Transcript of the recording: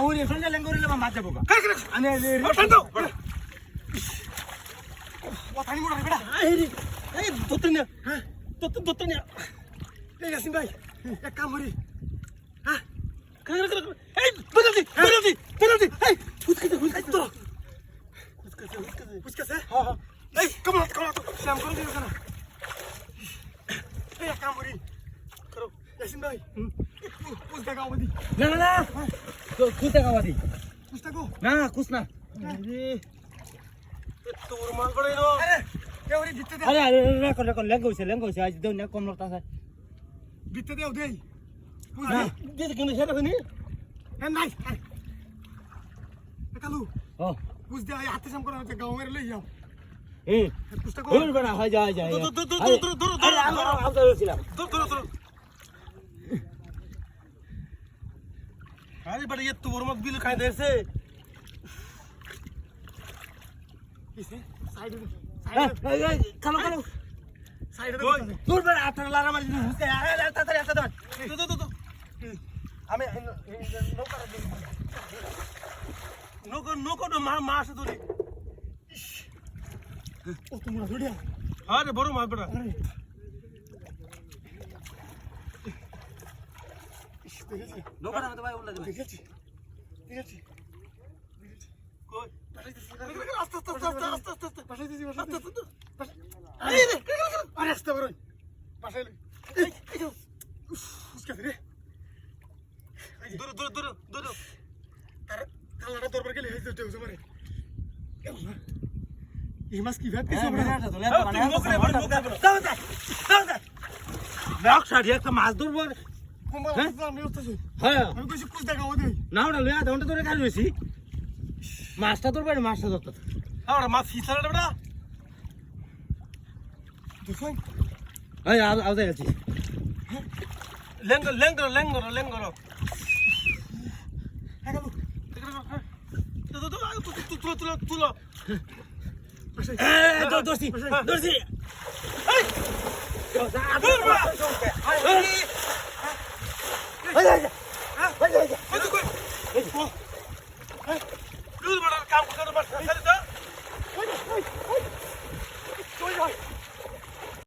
কাউরি সন্ধ্যা লেঙ্গুরিলে মাছ যাবো গা আমি পানি মোড়া বেটা এই দত্ত নিয়া হ্যাঁ দত্ত নিয়া এই ইয়াসিন ভাই এক কাম করি হ্যাঁ এই পেনাল্টি এই ফুসকাছে তো ফুসকাছে হ্যাঁ এই কমলা তো শ্যাম করে দিও কেন এই এক কাম করি করো ইয়াসিন ভাই ফুসকা গাও বদি না তো খুঁজতে গাওয়াদি ফুসকা গো না খুঁজ না তোর মাল করে নো আরে কেউরি ভিতরে দে আরে রেকর্ড লেঙ্গ হইছে আজ দেউ না কম লতা আছে ভিতরে দেও দেই না দিতে কেন সেটা হইনি হ্যাঁ নাই কালু ও বুঝ দে হাতে সাম করে গাও মেরে লই যাও হুম ফুসকা গো ওই বড়া হয় যায় ধরো আমরা ছিলাম ধরো আরে বড় ये তোর মত বিল খাই দেছে কিসে সাইড কালো সাইড তোর বড়া আঠার লারা মারি হুসকে আরে তাড়াতাড়ি আসতে দাও তো আমি নৌকা মা আসে ধরে ও তোমরা ধরিয়া আরে বড় মাছ বেটা আরে নৌকা না তো ভাই উল্লা দেব দেখেছি কই আস্তে পাশাইতেছি আরে আস্তে বড় পাশাইলে উসকে রে দূর তার কালাটা দরবার গেলে হইছে তো জমারে এই মাছ কি ভাত কিছু বড় তো লেবা মানে দাও ব্যাক সাইড একটা মাছ ধরবো কুম্বা আমি উঠতেছি হ্যাঁ আমি কইছি কুছ দেখা ওদে না ওটা লইয়া দন্ডা ধরে কাজ হইছি মাছটা তোর বাড়ি মাছটা ধরতে আর মাছ ফিসালা বড়া দেখুন এই আও যাই গেছি লেঙ্গর হ্যাঁ গেল তুলো দর্শি এই